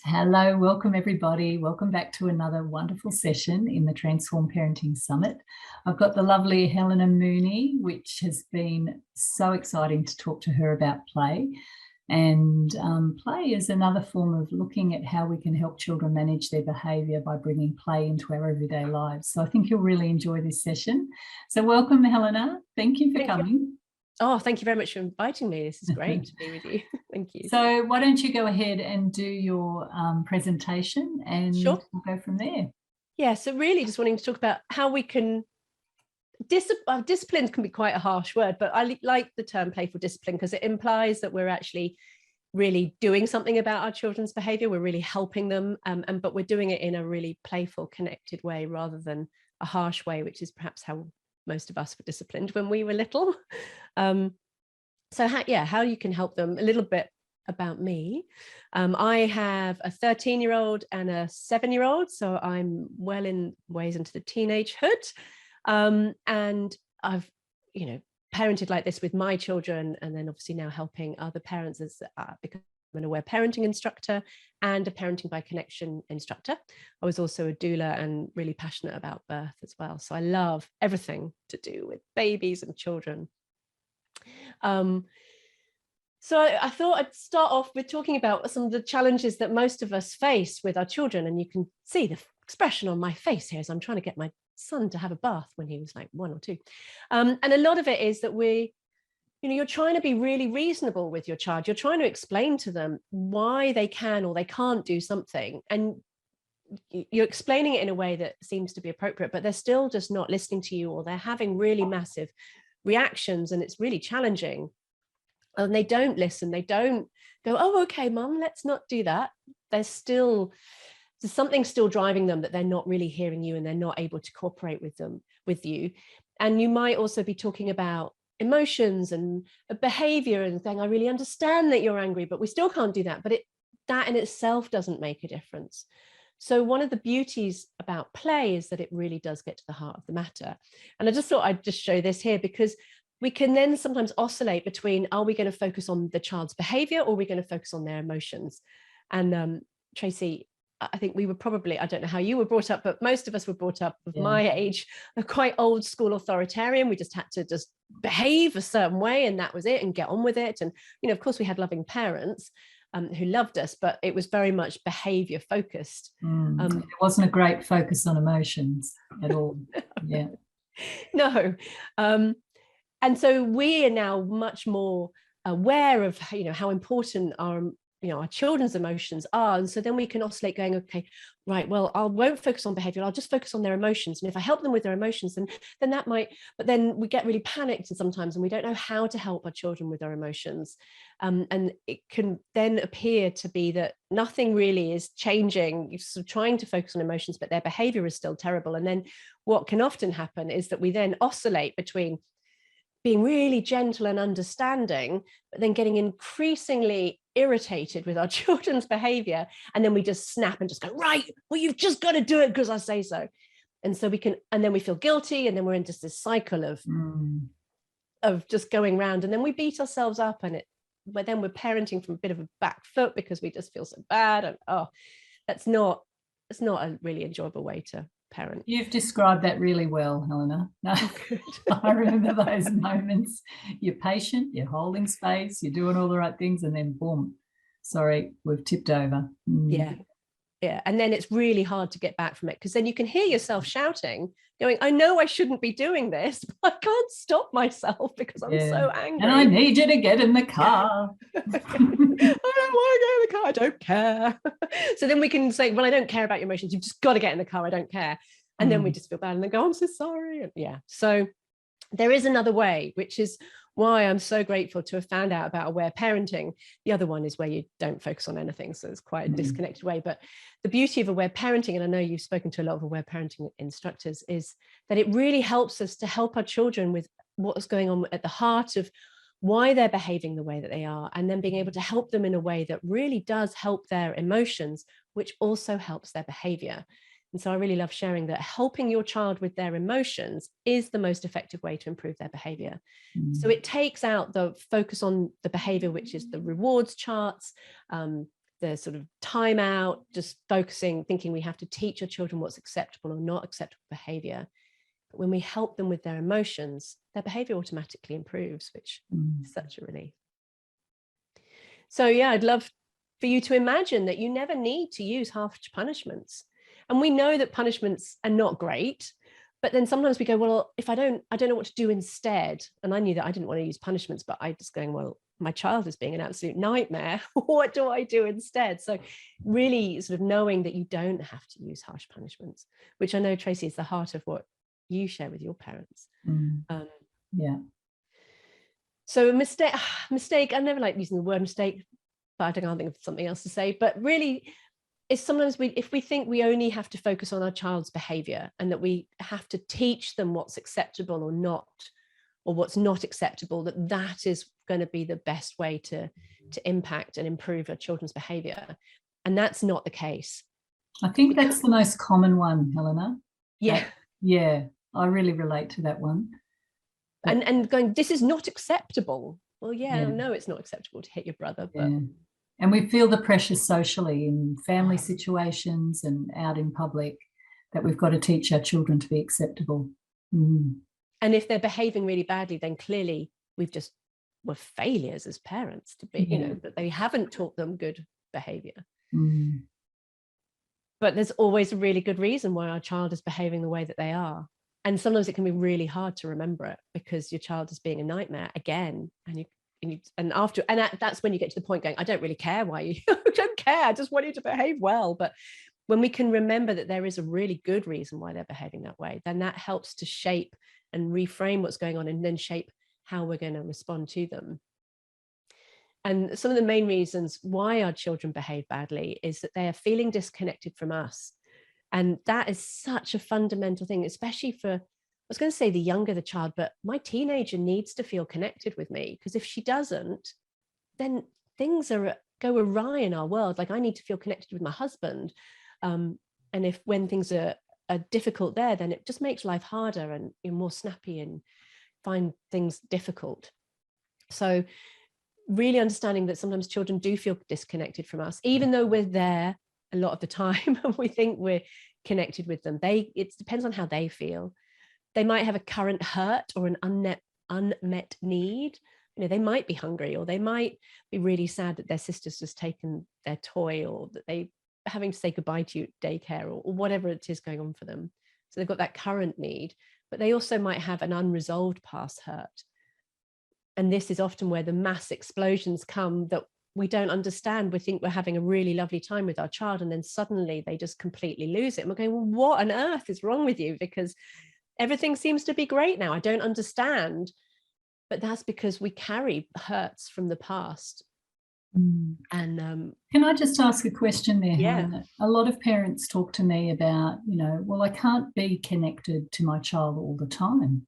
Hello, welcome everybody. Welcome back to another wonderful session in the Transform Parenting Summit. I've got the lovely Helena Mooney, which has been so exciting to talk to her about play. And play is another form of looking at how we can help children manage their behaviour by bringing play into our everyday lives. So I think you'll really enjoy this session. So welcome, Helena. Thank you for coming. Oh, thank you very much for inviting me. This is great to be with you. Thank you. So why don't you go ahead and do your presentation and Sure. We'll go from there. Yeah, so really just wanting to talk about how we can, discipline can be quite a harsh word, but I like the term playful discipline because it implies that we're actually really doing something about our children's behavior. We're really helping them, but we're doing it in a really playful, connected way rather than a harsh way, which is perhaps how most of us were disciplined when we were little. So how you can help them. A little bit about me. I have a 13-year-old and a 7-year-old, so I'm well in ways into the teenagehood. And I've, parented like this with my children, and then obviously now helping other parents as because I'm an aware parenting instructor and a parenting by connection instructor. I was also a doula and really passionate about birth as well. So I love everything to do with babies and children. So I thought I'd start off with talking about some of the challenges that most of us face with our children. And you can see the expression on my face here as I'm trying to get my son to have a bath when he was like 1 or 2. And a lot of it is that you're trying to be really reasonable with your child. You're trying to explain to them why they can or they can't do something. And you're explaining it in a way that seems to be appropriate, but they're still just not listening to you, or they're having really massive reactions, and it's really challenging. And they don't listen. They don't go, oh, okay, mum, let's not do that. There's something still driving them that they're not really hearing you, and they're not able to cooperate with you. And you might also be talking about emotions and behavior and saying, I really understand that you're angry, but we still can't do that. But that in itself doesn't make a difference. So one of the beauties about play is that it really does get to the heart of the matter. And I just thought I'd just show this here, because we can then sometimes oscillate between, are we going to focus on the child's behavior, or are we going to focus on their emotions? And Tracy, I think we were probably, I don't know how you were brought up, but most of us were brought up of my age, quite old school authoritarian. We just had to just behave a certain way, and that was it, and get on with it. And, of course we had loving parents who loved us, but it was very much behavior focused. It wasn't a great focus on emotions at all. Yeah. No. And so we are now much more aware of, how important our children's emotions are. And so then we can oscillate going, okay, right, well, I won't focus on behavior. I'll just focus on their emotions. And if I help them with their emotions, then that might, but then we get really panicked sometimes, and we don't know how to help our children with their emotions. And it can then appear to be that nothing really is changing. You're sort of trying to focus on emotions, but their behavior is still terrible. And then what can often happen is that we then oscillate between being really gentle and understanding, but then getting increasingly irritated with our children's behavior. And then we just snap and just go, right, well, you've just got to do it because I say so. And so and then we feel guilty, and then we're in just this cycle of just going round, and then we beat ourselves up, but then we're parenting from a bit of a back foot because we just feel so bad. And it's not a really enjoyable way to parent. You've described that really well, Helena. I remember those moments. You're patient, you're holding space, you're doing all the right things, and then boom, sorry, we've tipped over. Yeah. And then it's really hard to get back from it, because then you can hear yourself shouting, going, I know I shouldn't be doing this, but I can't stop myself because I'm so angry. And I need you to get in the car. I don't want to get in the car. I don't care. So then we can say, well, I don't care about your emotions. You've just got to get in the car. I don't care. And then we just feel bad and then go, I'm so sorry. And so there is another way, which is why I'm so grateful to have found out about aware parenting. The other one is where you don't focus on anything. So it's quite a disconnected way. But the beauty of aware parenting, and I know you've spoken to a lot of aware parenting instructors, is that it really helps us to help our children with what's going on at the heart of why they're behaving the way that they are, and then being able to help them in a way that really does help their emotions, which also helps their behavior. And so I really love sharing that helping your child with their emotions is the most effective way to improve their behavior. So it takes out the focus on the behavior, which is the rewards charts, the sort of time out, just focusing, thinking we have to teach our children what's acceptable or not acceptable behavior. But when we help them with their emotions, their behavior automatically improves, which is such a relief. So yeah, I'd love for you to imagine that you never need to use harsh punishments. And we know that punishments are not great, but then sometimes we go, well, if I don't know what to do instead. And I knew that I didn't want to use punishments, but I just going, well, my child is being an absolute nightmare. What do I do instead? So really sort of knowing that you don't have to use harsh punishments, which I know, Tracy, is the heart of what you share with your parents. Yeah. So a mistake, I never like using the word mistake, but I can't think of something else to say, but really is sometimes if we think we only have to focus on our child's behavior and that we have to teach them what's acceptable or not, or what's not acceptable, that is going to be the best way to impact and improve our children's behavior. And that's not the case. I think that's the most common one, Helena. Yeah. Yeah, I really relate to that one. And going, this is not acceptable. Well, yeah, no, it's not acceptable to hit your brother. But and we feel the pressure socially in family situations and out in public that we've got to teach our children to be acceptable. And if they're behaving really badly, then clearly we're failures as parents to be, that they haven't taught them good behavior. But there's always a really good reason why our child is behaving the way that they are. And sometimes it can be really hard to remember it because your child is being a nightmare again. That's when you get to the point going, I don't really care why you I don't care. I just want you to behave well. But when we can remember that there is a really good reason why they're behaving that way, then that helps to shape and reframe what's going on and then shape how we're going to respond to them. And some of the main reasons why our children behave badly is that they are feeling disconnected from us. And that is such a fundamental thing, especially for, I was going to say the younger the child, but my teenager needs to feel connected with me, because if she doesn't, then things go awry in our world. Like I need to feel connected with my husband. And when things are difficult there, then it just makes life harder and you're more snappy and find things difficult. So really understanding that sometimes children do feel disconnected from us, even though we're there a lot of the time and we think we're connected with them. It depends on how they feel. They might have a current hurt or an unmet need. They might be hungry, or they might be really sad that their sister's just taken their toy, or that they having to say goodbye to you at daycare, or whatever it is going on for them. So they've got that current need, but they also might have an unresolved past hurt. And this is often where the mass explosions come that we don't understand. We think we're having a really lovely time with our child, and then suddenly they just completely lose it. And we're going, well, what on earth is wrong with you? Because everything seems to be great now. I don't understand. But that's because we carry hurts from the past. And can I just ask a question there, Yeah. Helena? A lot of parents talk to me about, well, I can't be connected to my child all the time.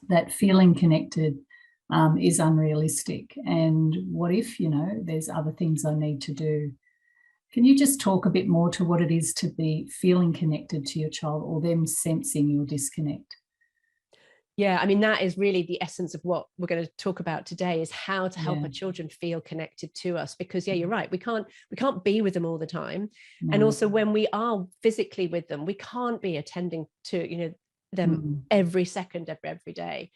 That feeling connected is unrealistic. And what if, there's other things I need to do? Can you just talk a bit more to what it is to be feeling connected to your child, or them sensing your disconnect? Yeah, I mean, that is really the essence of what we're going to talk about today, is how to help our children feel connected to us. Because you're right, we can't be with them all the time. And also when we are physically with them, we can't be attending to, them every second, every day.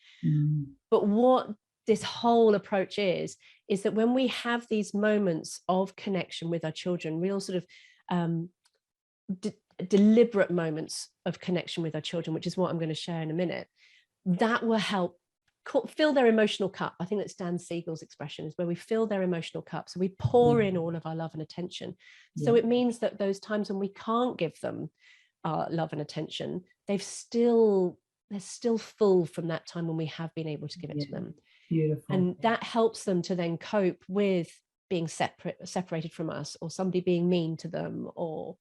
But what this whole approach is that when we have these moments of connection with our children, real sort of deliberate moments of connection with our children, which is what I'm going to share in a minute, that will help fill their emotional cup. I think that's Dan Siegel's expression, is where we fill their emotional cup. So we pour in all of our love and attention. So it means that those times when we can't give them our love and attention, they're still full from that time when we have been able to give it to them. Beautiful. And that helps them to then cope with being separated from us, or somebody being mean to them, or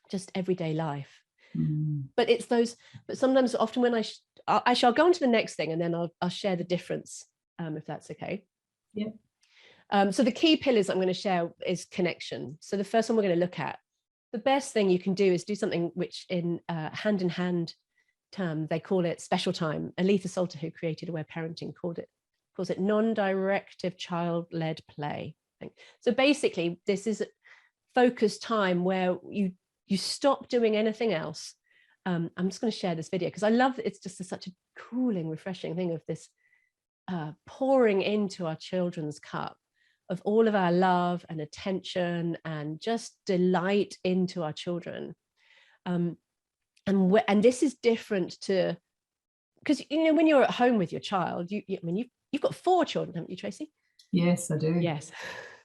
just everyday life. But it's those, but sometimes often when I shall go on to the next thing, and then I'll share the difference, if that's okay. So the key pillars I'm going to share is connection. So the first one we're going to look at, the best thing you can do is do something which in hand term they call it special time. Aletha Salter, who created Aware Parenting, calls it non-directive child-led play. So basically, this is focused time where you stop doing anything else. I'm just going to share this video because I love that. It's just such a cooling, refreshing thing of this pouring into our children's cup of all of our love and attention and just delight into our children. And this is different to, because when you're at home with your child, you've got 4 children, haven't you, Tracy? Yes, I do. Yes.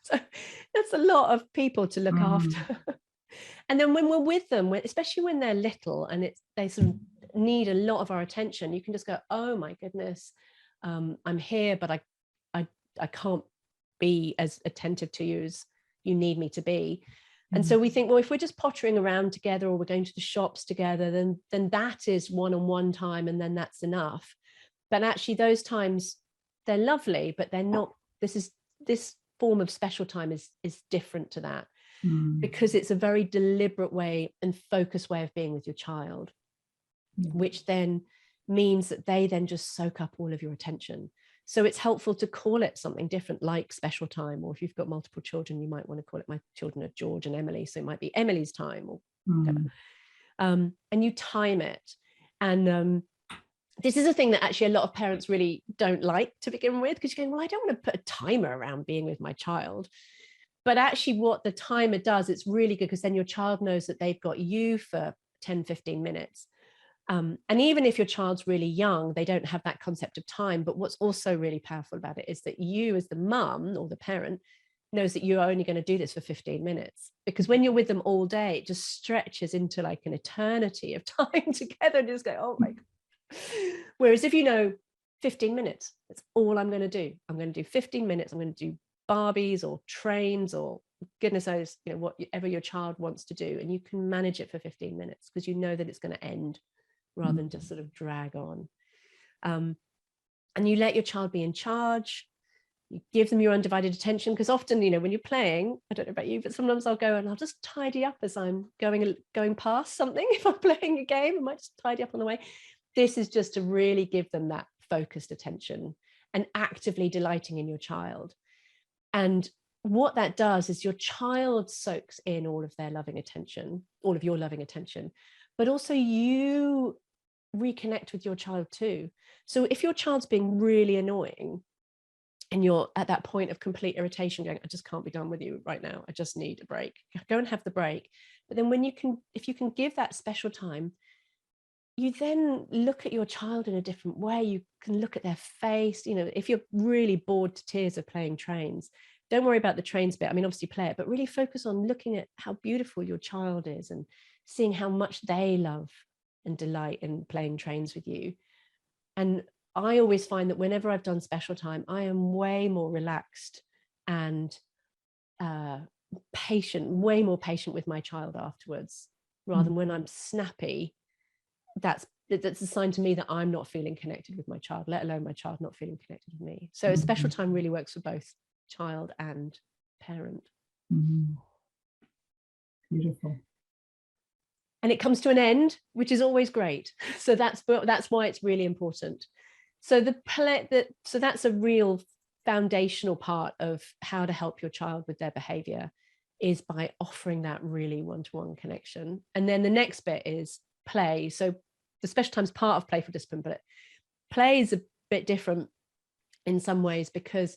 So that's a lot of people to look after. And then when we're with them, especially when they're little and they sort of need a lot of our attention, you can just go, oh my goodness, I'm here, but I can't be as attentive to you as you need me to be. And so we think, well, if we're just pottering around together or we're going to the shops together, then that is one-on-one time, and then that's enough. But actually those times, they're lovely, but they're not, this form of special time is different to that, because it's a very deliberate way and focused way of being with your child, which then means that they then just soak up all of your attention. So it's helpful to call it something different, like special time, or if you've got multiple children, you might want to call it, my children are George and Emily, so it might be Emily's time or whatever. And you time it. And this is a thing that actually a lot of parents really don't like to begin with, because you're going, well, I don't want to put a timer around being with my child. But actually what the timer does, it's really good, because then your child knows that they've got you for 10, 15 minutes. And even if your child's really young, they don't have that concept of time. But what's also really powerful about it is that you, as the mum or the parent, knows that you're only going to do this for 15 minutes. Because when you're with them all day, it just stretches into like an eternity of time together, and just go, oh my God. Whereas if you know 15 minutes, that's all I'm going to do. I'm going to do 15 minutes. I'm going to do Barbies or trains or goodness knows, whatever your child wants to do. And you can manage it for 15 minutes because you know that it's going to end rather than just sort of drag on. And you let your child be in charge. You give them your undivided attention, because often, when you're playing, I don't know about you, but sometimes I'll go and I'll just tidy up as I'm going past something. If I'm playing a game, I might just tidy up on the way. This is just to really give them that focused attention and actively delighting in your child. And what that does is your child soaks in all of their loving attention, all of your loving attention, but also you reconnect with your child too. So if your child's being really annoying and you're at that point of complete irritation going, I just can't be done with you right now, I just need a break, go and have the break. But then if you can give that special time, you then look at your child in a different way. You can look at their face. If you're really bored to tears of playing trains, don't worry about the trains bit. I mean, obviously play it, but really focus on looking at how beautiful your child is and seeing how much they love and delight in playing trains with you. And I always find that whenever I've done special time, I am way more relaxed and patient, way more patient with my child afterwards, rather than when I'm snappy. That's a sign to me that I'm not feeling connected with my child, let alone my child not feeling connected with me. So special time really works for both child and parent. Beautiful. And it comes to an end, which is always great. So that's why it's really important. So that's a real foundational part of how to help your child with their behavior, is by offering that really one-to-one connection. And then the next bit is play. So the special time's part of playful discipline, but play is a bit different in some ways, because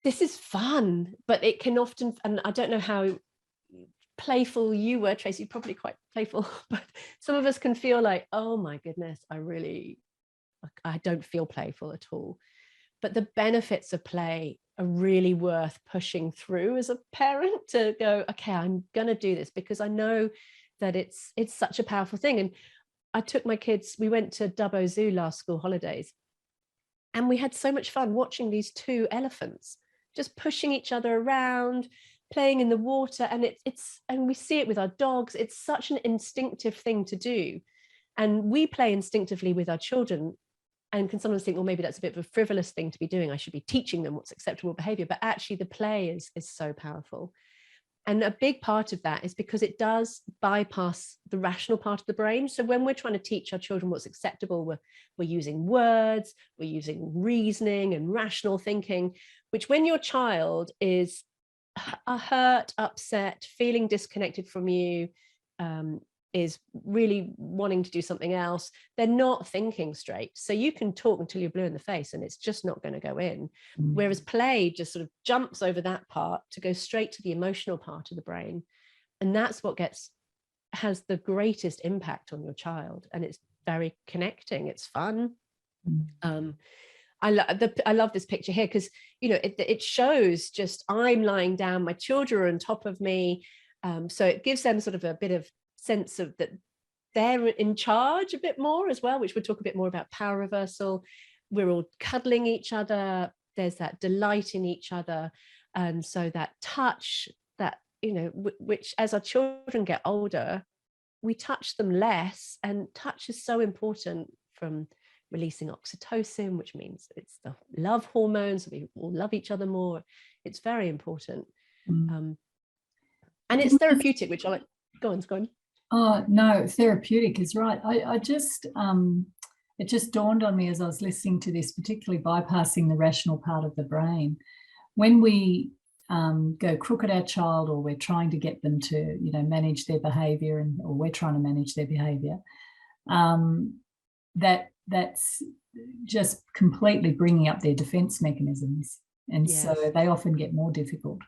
this is fun, but it can often, and I don't know how playful you were, Tracy, probably quite playful, but some of us can feel like, oh my goodness, I don't feel playful at all. But the benefits of play are really worth pushing through as a parent, to go, okay, I'm gonna do this because I know that it's such a powerful thing. And I took my kids, we went to Dubbo Zoo last school holidays, and we had so much fun watching these 2 elephants just pushing each other around, playing in the water. And and we see it with our dogs. It's such an instinctive thing to do. And we play instinctively with our children, and can sometimes think, well, maybe that's a bit of a frivolous thing to be doing. I should be teaching them what's acceptable behavior. But actually the play is so powerful. And a big part of that is because it does bypass the rational part of the brain. So when we're trying to teach our children what's acceptable, we're using words, we're using reasoning and rational thinking, which when your child is hurt, upset, feeling disconnected from you, is really wanting to do something else, they're not thinking straight. So you can talk until you're blue in the face and it's just not going to go in. Whereas play just sort of jumps over that part to go straight to the emotional part of the brain. And that's what has the greatest impact on your child. And it's very connecting. It's fun. I love this picture here because, you know, it shows just I'm lying down, my children are on top of me. So it gives them sort of a bit of sense of that they're in charge a bit more as well, which we'll talk a bit more about power reversal. We're all cuddling each other. There's that delight in each other. And so that touch, that, you know, which as our children get older, we touch them less. And touch is so important, from releasing oxytocin, which means it's the love hormone. So we all love each other more. It's very important. And it's therapeutic, which I like. Go on. Oh, no, therapeutic is right. I just, it just dawned on me as I was listening to this, particularly bypassing the rational part of the brain. When we go crook at our child, or we're trying to get them to, you know, manage their behavior, or we're trying to manage their behavior, that's just completely bringing up their defense mechanisms. And so they often get more difficult.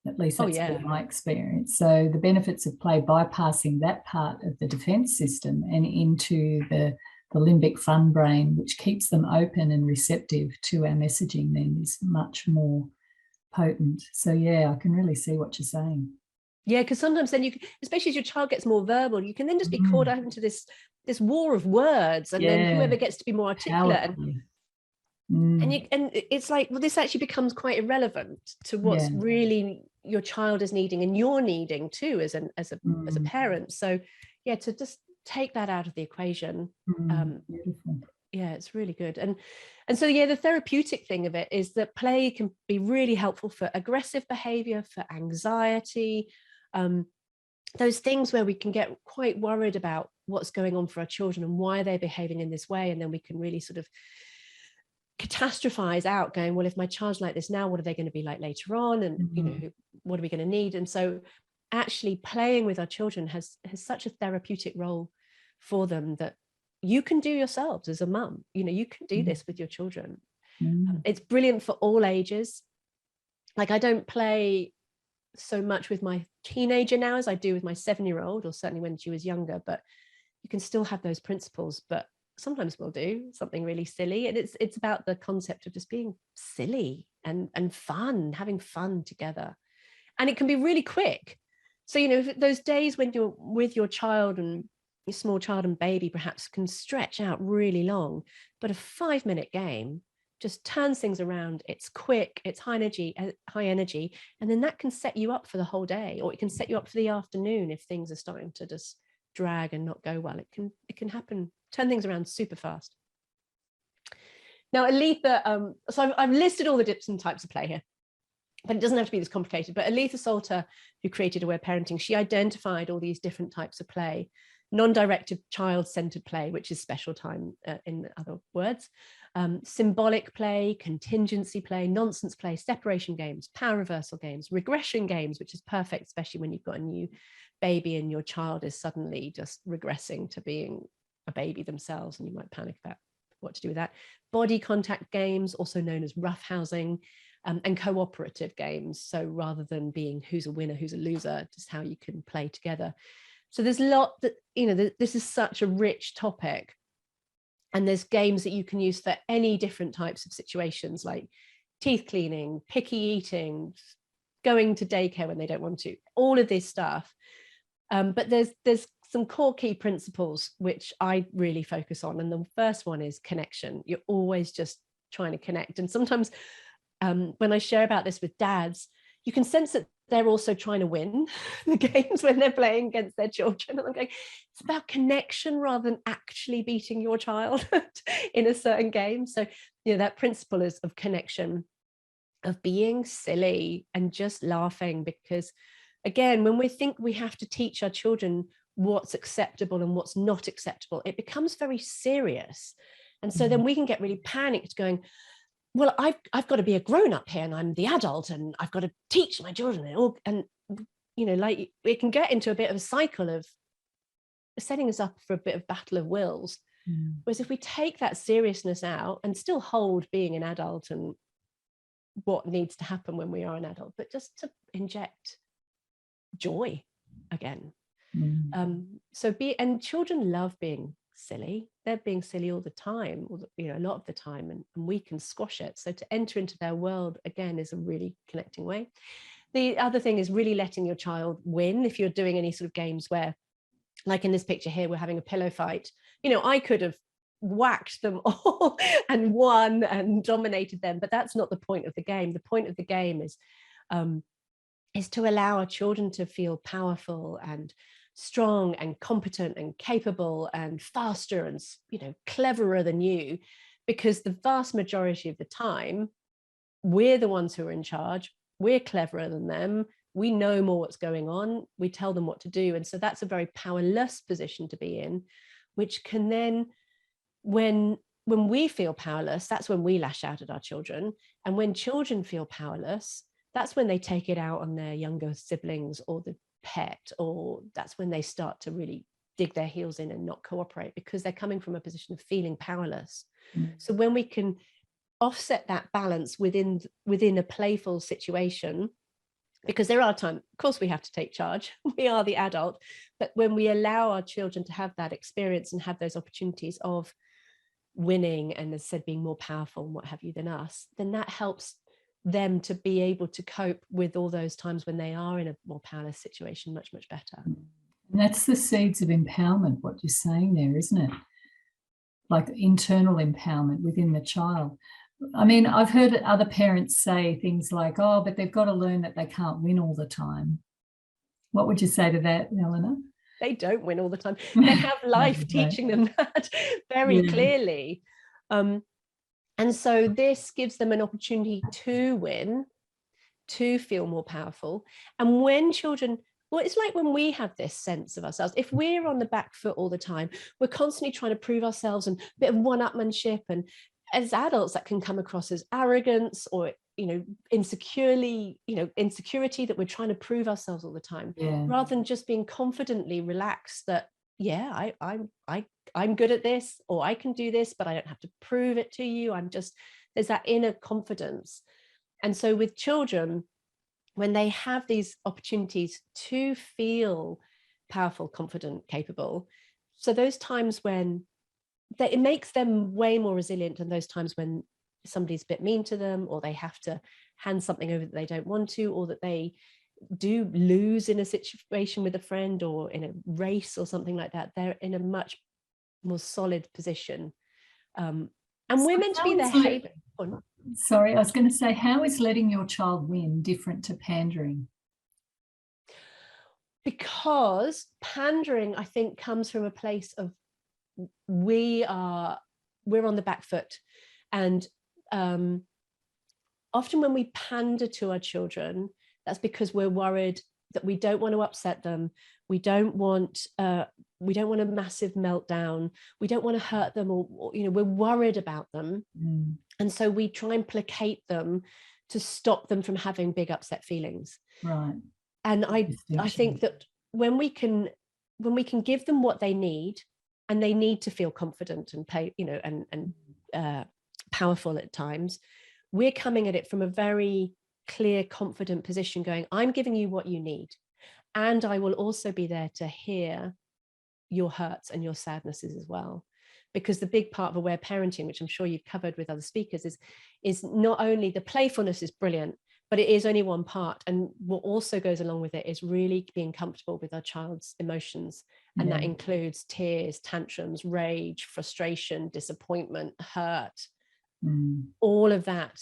At least that's been my experience. So the benefits of play, bypassing that part of the defense system and into the limbic fun brain, which keeps them open and receptive to our messaging, then is much more potent. So I can really see what you're saying. Yeah, because sometimes then especially as your child gets more verbal, you can then just be caught out into this war of words, and then whoever gets to be more articulate. And it's like, well, this actually becomes quite irrelevant to what's really your child is needing, and you're needing too as a parent. So to just take that out of the equation. It's really good. And so the therapeutic thing of it is that play can be really helpful for aggressive behavior, for anxiety, those things where we can get quite worried about what's going on for our children and why they're behaving in this way. And then we can really sort of catastrophize out, going, well, if my child's like this now, what are they going to be like later on? And you know, what are we going to need? And so actually playing with our children has such a therapeutic role for them that you can do yourselves as a mum. You know, you can do this with your children. It's brilliant for all ages. Like, I don't play so much with my teenager now as I do with my 7-year-old, or certainly when she was younger, but you can still have those principles. But sometimes we'll do something really silly, and it's about the concept of just being silly and fun, having fun together. And it can be really quick. So, you know, those days when you're with your child, and your small child and baby perhaps can stretch out really long, but a 5-minute game just turns things around. It's quick, it's high energy, and then that can set you up for the whole day, or it can set you up for the afternoon if things are starting to just drag and not go well. It can happen, turn things around super fast. Now, Aletha, so I've listed all the different types of play here, but it doesn't have to be this complicated. But Aletha Salter, who created Aware Parenting, she identified all these different types of play: non-directive child-centered play, which is special time in other words, symbolic play, contingency play, nonsense play, separation games, power reversal games, regression games, which is perfect, especially when you've got a new baby and your child is suddenly just regressing to being a baby themselves, and you might panic about what to do with that. Body contact games, also known as roughhousing, and cooperative games. So rather than being who's a winner, who's a loser, just how you can play together. So there's a lot that, you know, this is such a rich topic, and there's games that you can use for any different types of situations, like teeth cleaning, picky eating, going to daycare when they don't want to, all of this stuff. But there's some core key principles which I really focus on. And the first one is connection. You're always just trying to connect. And sometimes when I share about this with dads, you can sense that they're also trying to win the games when they're playing against their children. And I'm going, it's about connection rather than actually beating your child in a certain game. So, you know, that principle is of connection, of being silly and just laughing, because again, when we think we have to teach our children what's acceptable and what's not acceptable, it becomes very serious. And so then we can get really panicked going, well, I've got to be a grown-up here and I'm the adult and I've got to teach my children and you know, like it can get into a bit of a cycle of setting us up for a bit of battle of wills. Whereas if we take that seriousness out and still hold being an adult and what needs to happen when we are an adult, but just to inject joy again. And children love being silly. They're being silly all the time, or you know, a lot of the time, and we can squash it. So to enter into their world again is a really connecting way. The other thing is really letting your child win. If you're doing any sort of games where, like in this picture here, we're having a pillow fight, you know, I could have whacked them all and won and dominated them, but that's not the point of the game. The point of the game is to allow our children to feel powerful and strong and competent and capable and faster and, you know, cleverer than you, because the vast majority of the time we're the ones who are in charge. We're cleverer than them. We know more what's going on. We tell them what to do. And so that's a very powerless position to be in, which can then, when we feel powerless, that's when we lash out at our children. And when children feel powerless, that's when they take it out on their younger siblings or the pet, or that's when they start to really dig their heels in and not cooperate, because they're coming from a position of feeling powerless. So when we can offset that balance within a playful situation, because there are times, of course, we have to take charge. We are the adult, but when we allow our children to have that experience and have those opportunities of winning and, as I said, being more powerful and what have you than us, then that helps them to be able to cope with all those times when they are in a more powerless situation much, much better. And that's the seeds of empowerment, what you're saying there, isn't it? Like internal empowerment within the child. I mean, I've heard other parents say things like, oh, but they've got to learn that they can't win all the time. What would you say to that, Helena? They don't win all the time. They have life teaching them that very clearly. And so this gives them an opportunity to win, to feel more powerful. And when children, well, it's like when we have this sense of ourselves, if we're on the back foot all the time, we're constantly trying to prove ourselves and a bit of one-upmanship, and as adults that can come across as arrogance or, you know, insecurity that we're trying to prove ourselves all the time, rather than just being confidently relaxed that, yeah, I'm good at this, or I can do this, but I don't have to prove it to you. There's that inner confidence. And so with children, when they have these opportunities to feel powerful, confident, capable, so those times when it makes them way more resilient than those times when somebody's a bit mean to them, or they have to hand something over that they don't want to, or that they do lose in a situation with a friend or in a race or something like that. They're in a much more solid position. And so we're meant to be their haven. Sorry, I was going to say, how is letting your child win different to pandering? Because pandering, I think, comes from a place of we're on the back foot. And often when we pander to our children, that's because we're worried that we don't want to upset them. We don't want a massive meltdown. We don't want to hurt them, or you know, we're worried about them. And so we try and placate them to stop them from having big upset feelings. Right. And I think that when we can give them what they need, and they need to feel confident and powerful at times, we're coming at it from a very clear, confident position, going, I'm giving you what you need, and I will also be there to hear your hurts and your sadnesses as well. Because the big part of aware parenting, which I'm sure you've covered with other speakers, is not only the playfulness is brilliant, but it is only one part. And what also goes along with it is really being comfortable with our child's emotions. And that includes tears, tantrums, rage, frustration, disappointment, hurt, all of that.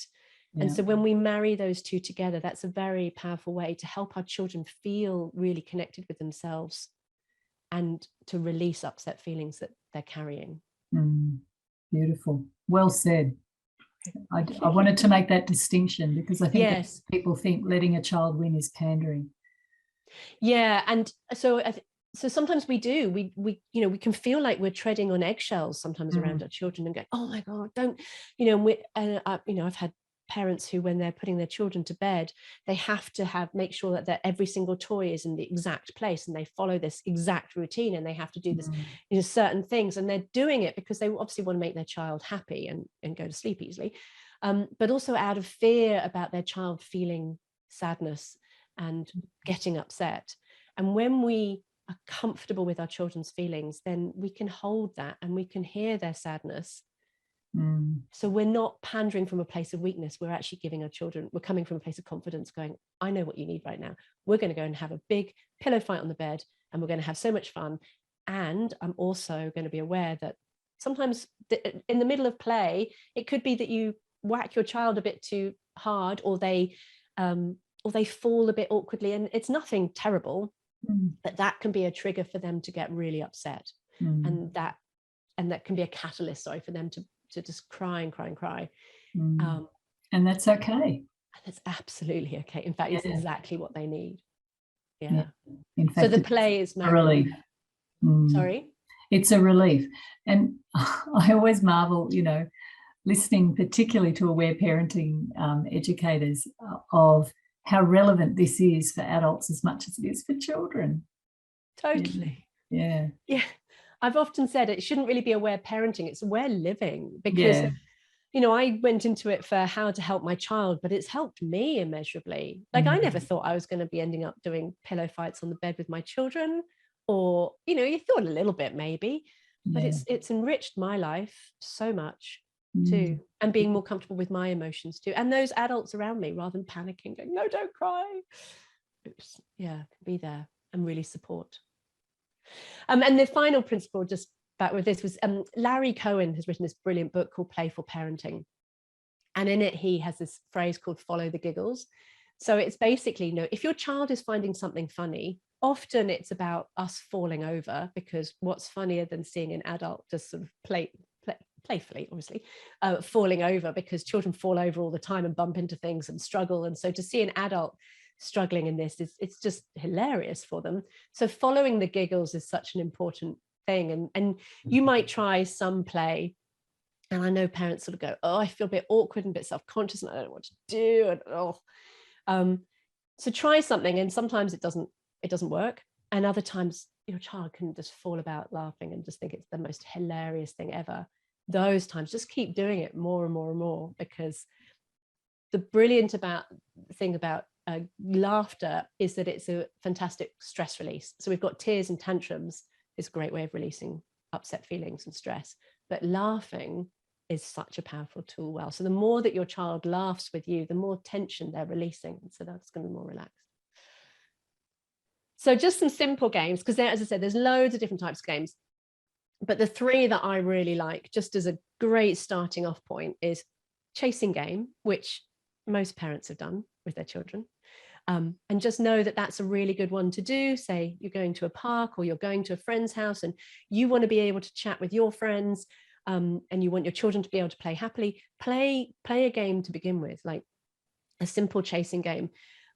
And so when we marry those two together, that's a very powerful way to help our children feel really connected with themselves and to release upset feelings that they're carrying. Beautiful. Well said. I wanted to make that distinction, because I think that people think letting a child win is pandering. Yeah, and so so sometimes we do. We can feel like we're treading on eggshells sometimes around our children and going, oh my God, don't, I've had parents who, when they're putting their children to bed, they have to make sure that every single toy is in the exact place, and they follow this exact routine, and they have to do this, certain things, and they're doing it because they obviously want to make their child happy and go to sleep easily, but also out of fear about their child feeling sadness and getting upset. And when we are comfortable with our children's feelings, then we can hold that and we can hear their sadness. So we're not pandering from a place of weakness. We're actually giving our children, we're coming from a place of confidence, going, I know what you need right now. We're going to go and have a big pillow fight on the bed, and we're going to have so much fun. And I'm also going to be aware that sometimes in the middle of play, it could be that you whack your child a bit too hard, or they fall a bit awkwardly, and it's nothing terrible, but that can be a trigger for them to get really upset. And that can be a catalyst, for them to just cry and cry and cry. And that's okay. And that's absolutely okay. In fact, it's exactly what they need. Yeah. In fact, so the play is a relief. Sorry? It's a relief. And I always marvel, listening particularly to aware parenting educators of how relevant this is for adults as much as it is for children. Totally. Yeah. I've often said it shouldn't really be aware parenting, it's aware living, because I went into it for how to help my child, but it's helped me immeasurably. Like I never thought I was going to be ending up doing pillow fights on the bed with my children, or you thought a little bit maybe, but it's enriched my life so much too, and being more comfortable with my emotions too, and those adults around me, rather than panicking going, no, don't cry. Be there and really support. And the final principle, just back with this, was Larry Cohen has written this brilliant book called Playful Parenting. And in it, he has this phrase called follow the giggles. So it's basically, if your child is finding something funny, often it's about us falling over, because what's funnier than seeing an adult just sort of playfully, obviously, falling over, because children fall over all the time and bump into things and struggle. And so to see an adult struggling in this, it's just hilarious for them. So following the giggles is such an important thing. And you might try some play, and I know parents sort of go, oh, I feel a bit awkward and a bit self-conscious and I don't know what to do, and so try something, and sometimes it doesn't work, and other times your child can just fall about laughing and just think it's the most hilarious thing ever. Those times, just keep doing it more and more and more, because the brilliant thing about laughter is that it's a fantastic stress release. So we've got tears and tantrums is a great way of releasing upset feelings and stress, but laughing is such a powerful tool. So the more that your child laughs with you, the more tension they're releasing, so that's going to be more relaxed. So just some simple games, because as I said, there's loads of different types of games, but the three that I really like, just as a great starting off point, is chasing game, which most parents have done with their children. And just know that that's a really good one to do. Say you're going to a park or you're going to a friend's house and you want to be able to chat with your friends, and you want your children to be able to play happily. Play a game to begin with, like a simple chasing game.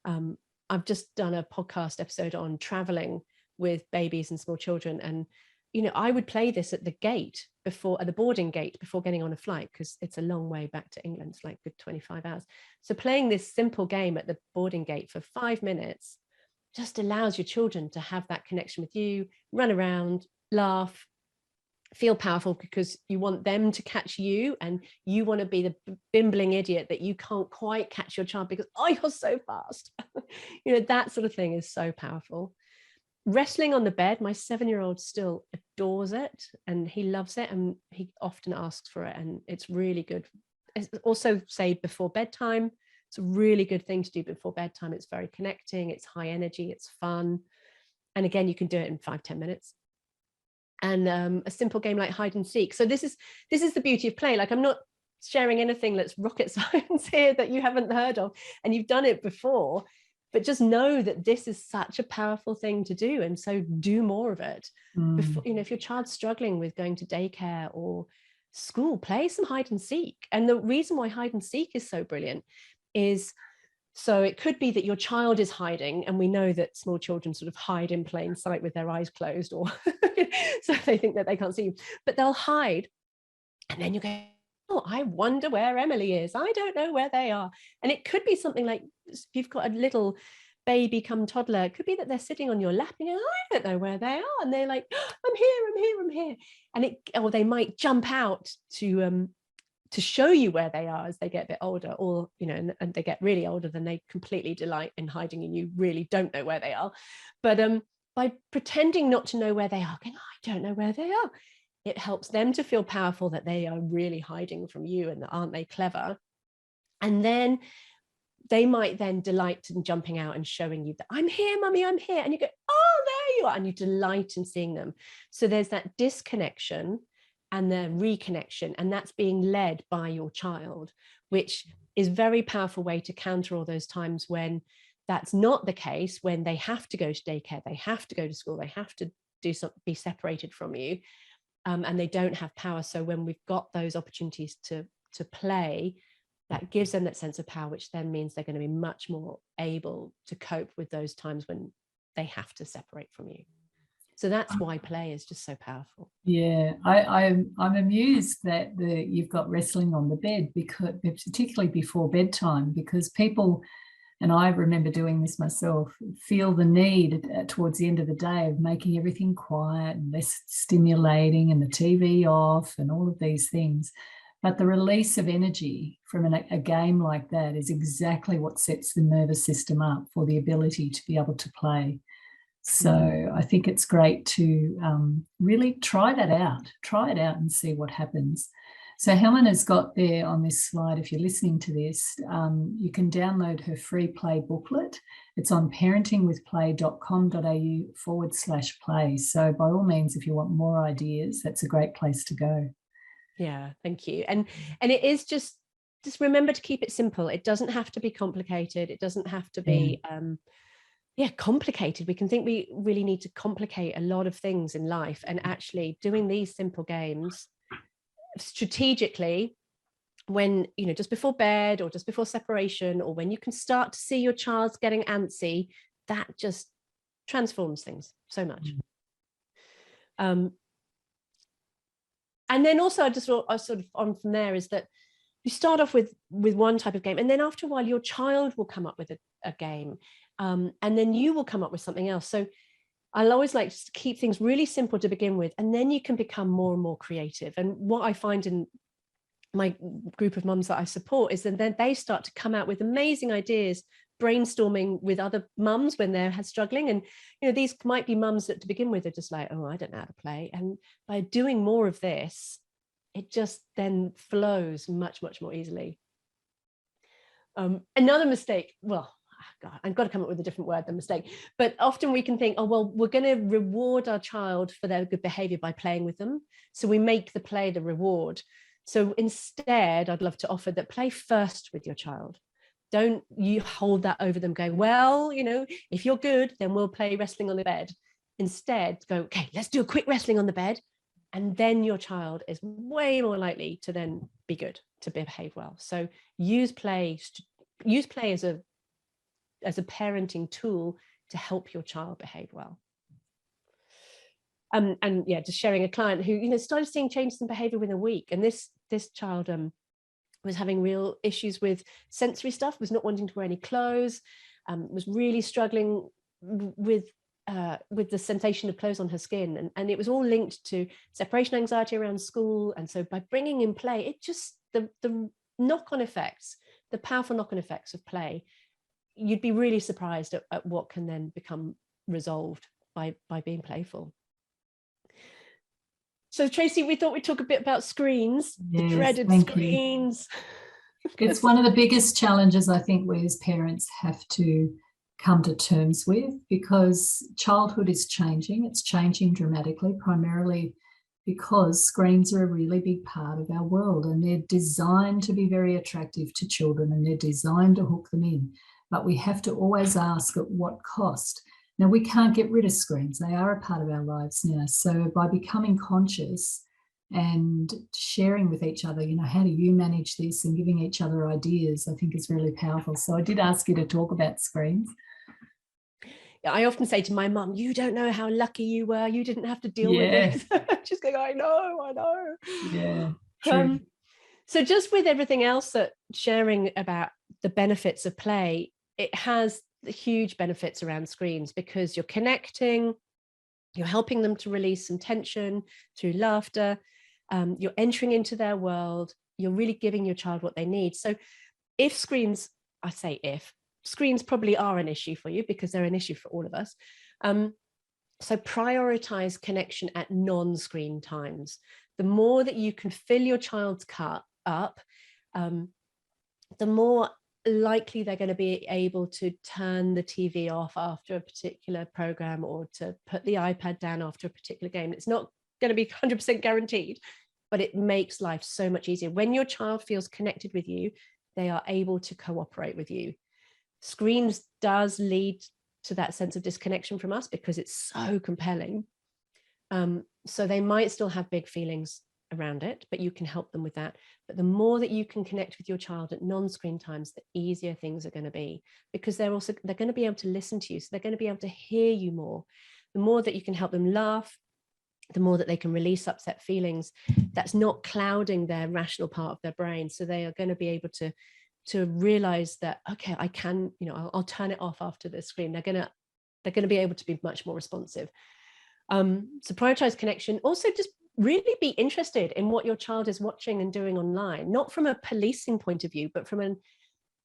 I've just done a podcast episode on traveling with babies and small children, and I would play this at the boarding gate before getting on a flight, because it's a long way back to England. It's like good 25 hours. So playing this simple game at the boarding gate for 5 minutes just allows your children to have that connection with you, run around, laugh, feel powerful, because you want them to catch you, and you want to be the bimbling idiot that you can't quite catch your child because, oh, you're so fast. That sort of thing is so powerful. Wrestling on the bed, my 7-year-old still adores it, and he loves it, and he often asks for it, and it's really good. It's also, say, before bedtime, it's a really good thing to do before bedtime. It's very connecting, it's high energy, it's fun, and again, you can do it in 5-10 minutes. And a simple game like hide and seek. So this is the beauty of play. Like, I'm not sharing anything that's rocket science here that you haven't heard of and you've done it before, but just know that this is such a powerful thing to do, and so do more of it. Before, if your child's struggling with going to daycare or school, play some hide and seek. And the reason why hide and seek is so brilliant is So it could be that your child is hiding, and we know that small children sort of hide in plain sight with their eyes closed, or so they think that they can't see you, but they'll hide. And then you go, oh, I wonder where Emily is. I don't know where they are. And it could be something like, if you've got a little baby come toddler, it could be that they're sitting on your lap and you're, I don't know where they are. And they're like, oh, I'm here, I'm here, I'm here. And or they might jump out to show you where they are as they get a bit older, or, you know, and they get really older, then they completely delight in hiding and you really don't know where they are. But by pretending not to know where they are, going, I don't know where they are, it helps them to feel powerful, that they are really hiding from you and that aren't they clever. And then they might then delight in jumping out and showing you that I'm here, mummy, I'm here. And you go, oh, there you are. And you delight in seeing them. So there's that disconnection and the reconnection, and that's being led by your child, which is a very powerful way to counter all those times when that's not the case, when they have to go to daycare, they have to go to school, they have to do something, be separated from you, and they don't have power. So when we've got those opportunities to play, that gives them that sense of power, which then means they're going to be much more able to cope with those times when they have to separate from you. So that's why play is just so powerful. Yeah, I'm amused that you've got wrestling on the bed, because particularly before bedtime, because people, and I remember doing this myself, feel the need towards the end of the day of making everything quiet and less stimulating and the TV off and all of these things. But the release of energy from a game like that is exactly what sets the nervous system up for the ability to be able to play. So I think it's great to really try it out and see what happens. So Helena's got there on this slide, if you're listening to this, you can download her free play booklet. It's on parentingwithplay.com.au/play. So by all means, if you want more ideas, that's a great place to go. Yeah, thank you. And it is just remember to keep it simple. It doesn't have to be complicated. It doesn't have to be complicated. We can think we really need to complicate a lot of things in life, and actually doing these simple games strategically, when, you know, just before bed or just before separation, or when you can start to see your child getting antsy, that just transforms things so much. And then also I sort of on from there is that you start off with one type of game, and then after a while your child will come up with a game, and then you will come up with something else. So I'll always like to keep things really simple to begin with, and then you can become more and more creative. And what I find in my group of mums that I support is that then they start to come out with amazing ideas, brainstorming with other mums when they're struggling. And, you know, these might be mums that to begin with are just like, oh, I don't know how to play. And by doing more of this, it just then flows much, much more easily. Another mistake, well, God, I've got to come up with a different word than mistake, but often we can think, oh, well, we're going to reward our child for their good behavior by playing with them. So we make the play the reward. So instead, I'd love to offer that play first with your child. Don't you hold that over them going, well, you know, if you're good, then we'll play wrestling on the bed. Instead, go, okay, let's do a quick wrestling on the bed. And then your child is way more likely to then be good, to behave well. So use play as a parenting tool to help your child behave well. And yeah, just sharing a client who, you know, started seeing changes in behavior within a week. And this child was having real issues with sensory stuff, was not wanting to wear any clothes, was really struggling with the sensation of clothes on her skin. And it was all linked to separation anxiety around school. And so by bringing in play, it just, the knock-on effects, the powerful knock-on effects of play, you'd be really surprised at what can then become resolved by being playful. So Tracy, we thought we'd talk a bit about screens, the dreaded screens. It's one of the biggest challenges I think we as parents have to come to terms with, because childhood is changing. It's changing dramatically, primarily because screens are a really big part of our world, and they're designed to be very attractive to children, and they're designed to hook them in. But we have to always ask at what cost. Now, we can't get rid of screens. They are a part of our lives now. So by becoming conscious and sharing with each other, how do you manage this, and giving each other ideas, I think is really powerful. So I did ask you to talk about screens. I often say to my mum, you don't know how lucky you were. You didn't have to deal with this. She's going, I know. Yeah, true. So just with everything else that sharing about the benefits of play, it has huge benefits around screens because you're connecting, you're helping them to release some tension through laughter, you're entering into their world, you're really giving your child what they need. So if screens, I say if, screens probably are an issue for you because they're an issue for all of us. So prioritize connection at non-screen times. The more that you can fill your child's cup up, the more likely they're going to be able to turn the TV off after a particular program or to put the iPad down after a particular game. It's not going to be 100% guaranteed, but it makes life so much easier. When your child feels connected with you, they are able to cooperate with you. Screens does lead to that sense of disconnection from us because it's so compelling. So they might still have big feelings around it, but you can help them with that. But the more that you can connect with your child at non-screen times, the easier things are going to be, because they're going to be able to listen to you. So they're going to be able to hear you more. The more that you can help them laugh, the more that they can release upset feelings, that's not clouding their rational part of their brain. So they are going to be able to realize that, okay, I can, I'll turn it off after the screen. They're going to be able to be much more responsive. So prioritize connection. Also, just really be interested in what your child is watching and doing online, not from a policing point of view, but from a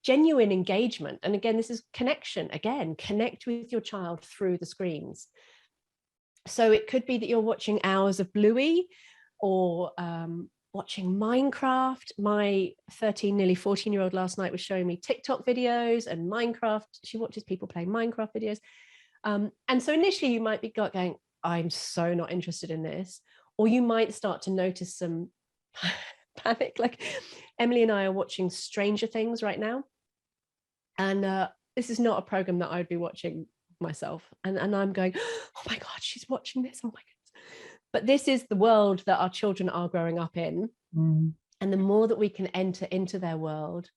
genuine engagement. And again, this is connection. Again, connect with your child through the screens. So it could be that you're watching hours of Bluey or watching Minecraft. My 13, nearly 14-year-old last night was showing me TikTok videos and Minecraft. She watches people play Minecraft videos. And so initially you might be going, I'm so not interested in this. Or you might start to notice some panic. Like Emily and I are watching Stranger Things right now. And this is not a program that I'd be watching myself. And I'm going, oh my God, she's watching this. Oh my goodness. But this is the world that our children are growing up in. And the more that we can enter into their world,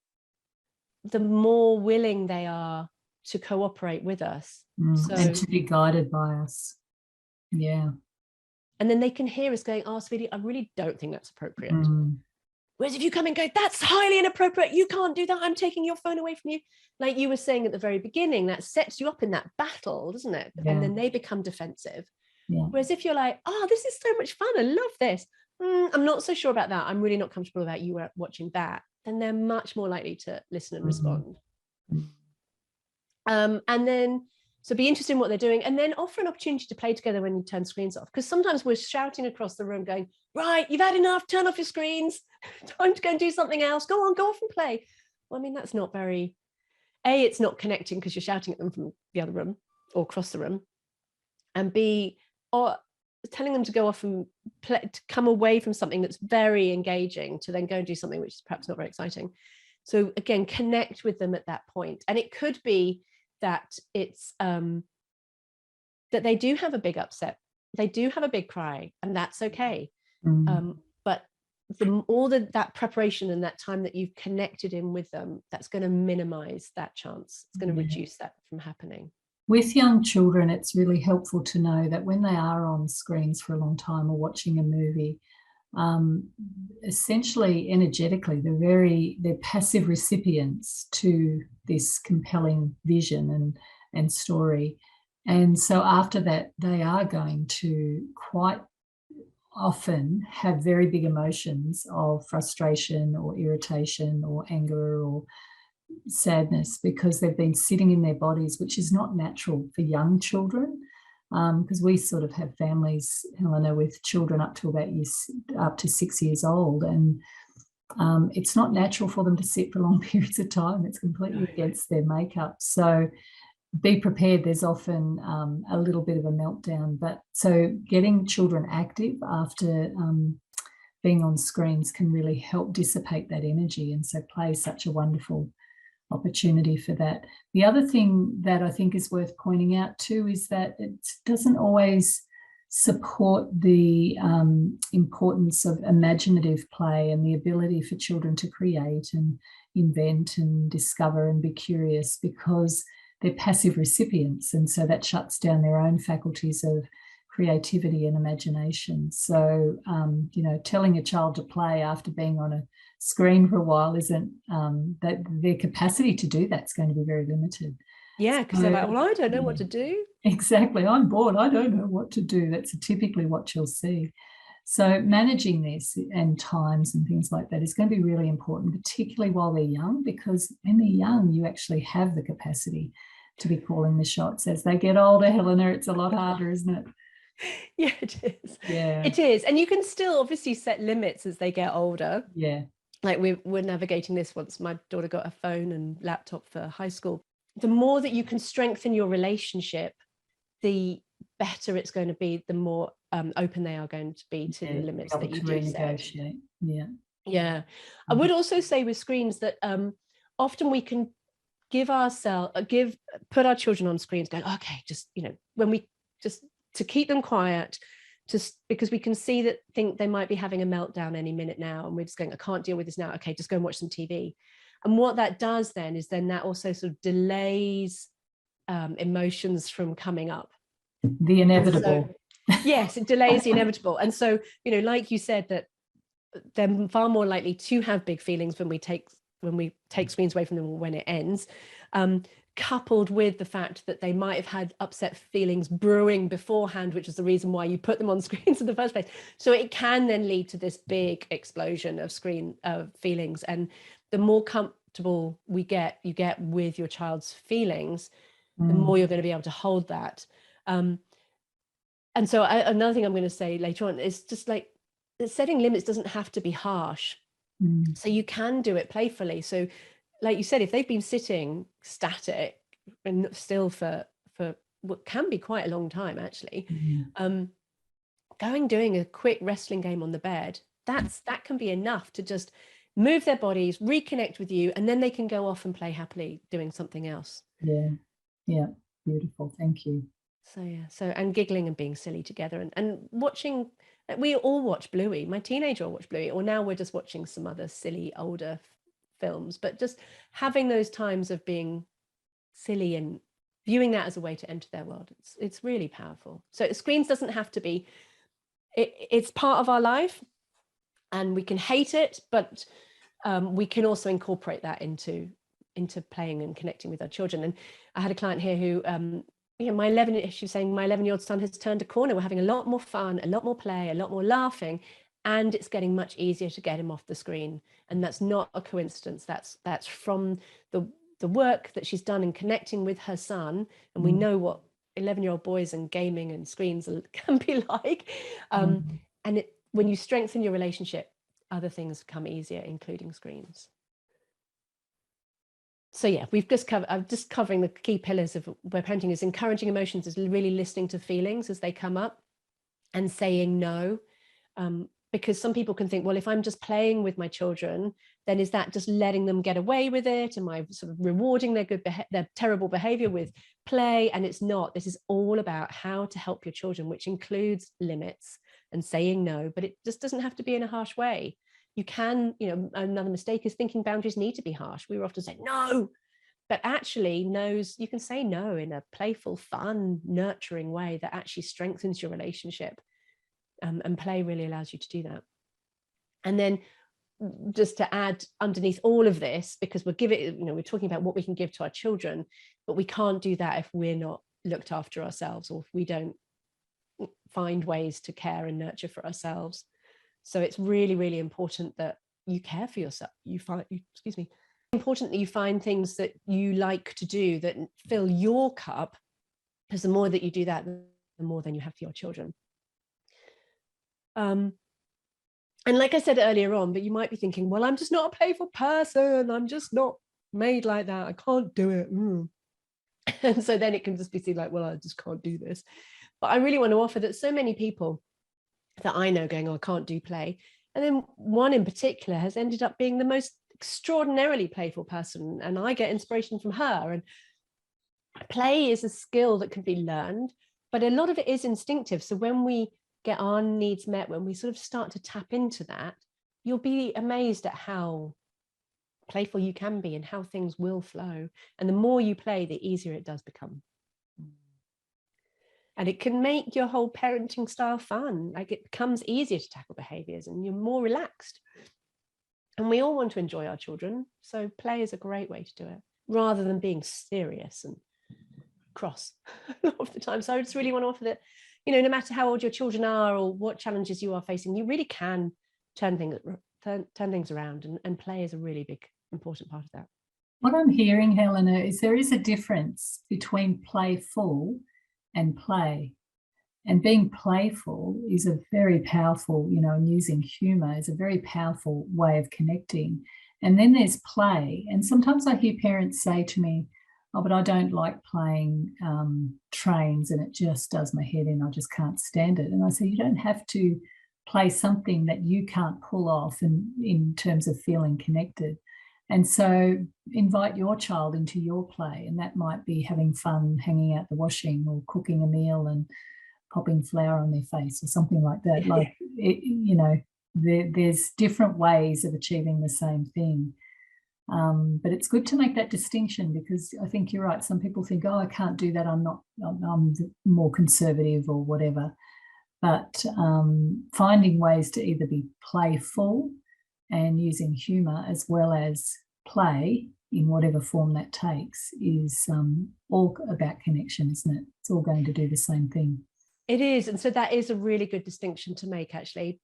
the more willing they are to cooperate with us. And to be guided by us. Yeah. And then they can hear us going, oh, sweetie, I really don't think that's appropriate. Whereas if you come and go, that's highly inappropriate, you can't do that, I'm taking your phone away from you. Like you were saying at the very beginning, that sets you up in that battle, doesn't it? Yeah. And then they become defensive. Yeah. Whereas if you're like, oh, this is so much fun, I love this. I'm not so sure about that. I'm really not comfortable about you watching that. Then they're much more likely to listen and respond. And then, so be interested in what they're doing, and then offer an opportunity to play together when you turn screens off. Because sometimes we're shouting across the room going, right, you've had enough, turn off your screens, time to go and do something else, go off and play. Well, I mean, that's not very, it's not connecting because you're shouting at them from the other room or across the room. And B, or telling them to go off and play, to come away from something that's very engaging to then go and do something which is perhaps not very exciting. So again, connect with them at that point. And it could be that it's that they do have a big upset, they do have a big cry, and that's okay. But that preparation and that time that you've connected in with them, that's going to minimize that chance. It's going to reduce that from happening. With young children, it's really helpful to know that when they are on screens for a long time or watching a movie, essentially energetically they're passive recipients to this compelling vision and story, and so after that they are going to quite often have very big emotions of frustration or irritation or anger or sadness, because they've been sitting in their bodies, which is not natural for young children. Because we sort of have families, Helena, with children up to 6 years old, and it's not natural for them to sit for long periods of time. It's completely against their makeup. So be prepared. There's often a little bit of a meltdown. But so getting children active after being on screens can really help dissipate that energy. And so play is such a wonderful opportunity for that. The other thing that I think is worth pointing out too is that it doesn't always support the importance of imaginative play and the ability for children to create and invent and discover and be curious, because they're passive recipients, and so that shuts down their own faculties of creativity and imagination. So telling a child to play after being on a screen for a while isn't that their capacity to do that's going to be very limited. Yeah, because they're like, well, I don't know what to do. Exactly. I'm bored. I don't know what to do. That's typically what you'll see. So managing this and times and things like that is going to be really important, particularly while they're young, because when they're young, you actually have the capacity to be calling the shots. As they get older, Helena, it's a lot harder, isn't it? Yeah, it is. Yeah. It is. And you can still obviously set limits as they get older. Yeah. Like we're navigating this once my daughter got a phone and laptop for high school. The more that you can strengthen your relationship, the better it's going to be, the more open they are going to be to the limits that you do set. Yeah. Yeah. I would also say with screens that often we can put our children on screens going, okay, just, when we just to keep them quiet, just because we can see that they might be having a meltdown any minute now, and we're just going, I can't deal with this now. Okay, just go and watch some TV. And what that does then is that also sort of delays emotions from coming up. The inevitable. So, yes, it delays the inevitable. And so, like you said, that they're far more likely to have big feelings when we take screens away from them when it ends, coupled with the fact that they might have had upset feelings brewing beforehand, which is the reason why you put them on screens in the first place. So it can then lead to this big explosion of screen feelings. And the more comfortable you get with your child's feelings, the more you're going to be able to hold that. And so another thing I'm going to say later on is just like, setting limits doesn't have to be harsh. So you can do it playfully. So like you said, if they've been sitting static and still for what can be quite a long time, actually, doing a quick wrestling game on the bed, that can be enough to just move their bodies, reconnect with you, and then they can go off and play happily doing something else. Yeah, beautiful. Thank you. So and giggling and being silly together and watching. We all watch Bluey. My teenager will watch Bluey, or now we're just watching some other silly older films, but just having those times of being silly and viewing that as a way to enter their world, it's really powerful. So screens doesn't have to be, it's part of our life, and we can hate it, but we can also incorporate that into playing and connecting with our children. And I had a client here who she was saying, my 11-year-old son has turned a corner. We're having a lot more fun, a lot more play, a lot more laughing, and it's getting much easier to get him off the screen. And that's not a coincidence. That's from the work that she's done in connecting with her son. And we know what 11-year-old boys and gaming and screens can be like. And when you strengthen your relationship, other things come easier, including screens. So yeah, I'm just covering the key pillars of where parenting is. Encouraging emotions is really listening to feelings as they come up and saying no. Because some people can think, well, if I'm just playing with my children, then is that just letting them get away with it? Am I sort of rewarding their terrible behavior with play? And it's not. This is all about how to help your children, which includes limits and saying no, but it just doesn't have to be in a harsh way. You can, another mistake is thinking boundaries need to be harsh. We were often saying no, but actually you can say no in a playful, fun, nurturing way that actually strengthens your relationship. And play really allows you to do that. And then just to add underneath all of this, because we're talking about what we can give to our children, but we can't do that if we're not looked after ourselves, or if we don't find ways to care and nurture for ourselves. So it's really, really important that you care for yourself. Important that you find things that you like to do that fill your cup, because the more that you do that, the more then you have for your children. And like I said earlier on, but you might be thinking, well, I'm just not a playful person. I'm just not made like that. I can't do it. And so then it can just be seen like, well, I just can't do this. But I really want to offer that so many people that I know going, oh, I can't do play. And then one in particular has ended up being the most extraordinarily playful person. And I get inspiration from her. And play is a skill that can be learned, but a lot of it is instinctive. So when we get our needs met, when we sort of start to tap into that, you'll be amazed at how playful you can be and how things will flow. And the more you play, the easier it does become. And it can make your whole parenting style fun. Like, it becomes easier to tackle behaviors and you're more relaxed. And we all want to enjoy our children. So play is a great way to do it, rather than being serious and cross a lot of the time. So I just really want to offer that, no matter how old your children are or what challenges you are facing, you really can turn things around, and play is a really big, important part of that. What I'm hearing, Helena, is there is a difference between playful and play. And being playful is a very powerful, and using humor is a very powerful way of connecting. And then there's play. And sometimes I hear parents say to me, oh, but I don't like playing trains and it just does my head in. I just can't stand it. And I say, you don't have to play something that you can't pull off in terms of feeling connected. And so invite your child into your play. And that might be having fun, hanging out the washing, or cooking a meal and popping flour on their face or something like that. Like, there's different ways of achieving the same thing. But it's good to make that distinction, because I think you're right. Some people think, oh, I can't do that. I'm more conservative or whatever. But finding ways to either be playful and using humor as well as play in whatever form that takes is all about connection, isn't it? It's all going to do the same thing. It is. And so that is a really good distinction to make, actually.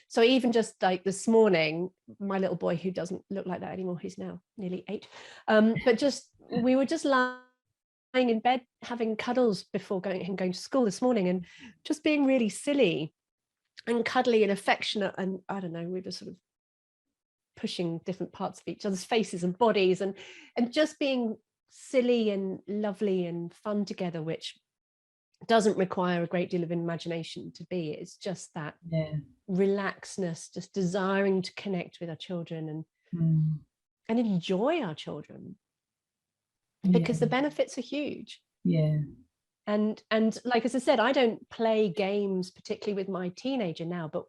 So even just like this morning, my little boy, who doesn't look like that anymore, he's now nearly 8, but we were just lying in bed having cuddles before going to school this morning, and just being really silly and cuddly and affectionate, and I don't know, we were sort of pushing different parts of each other's faces and bodies, and just being silly and lovely and fun together, which doesn't require a great deal of imagination to be. It's just that relaxedness, just desiring to connect with our children and enjoy our children, because the benefits are huge. And like, as I said, I don't play games particularly with my teenager now, but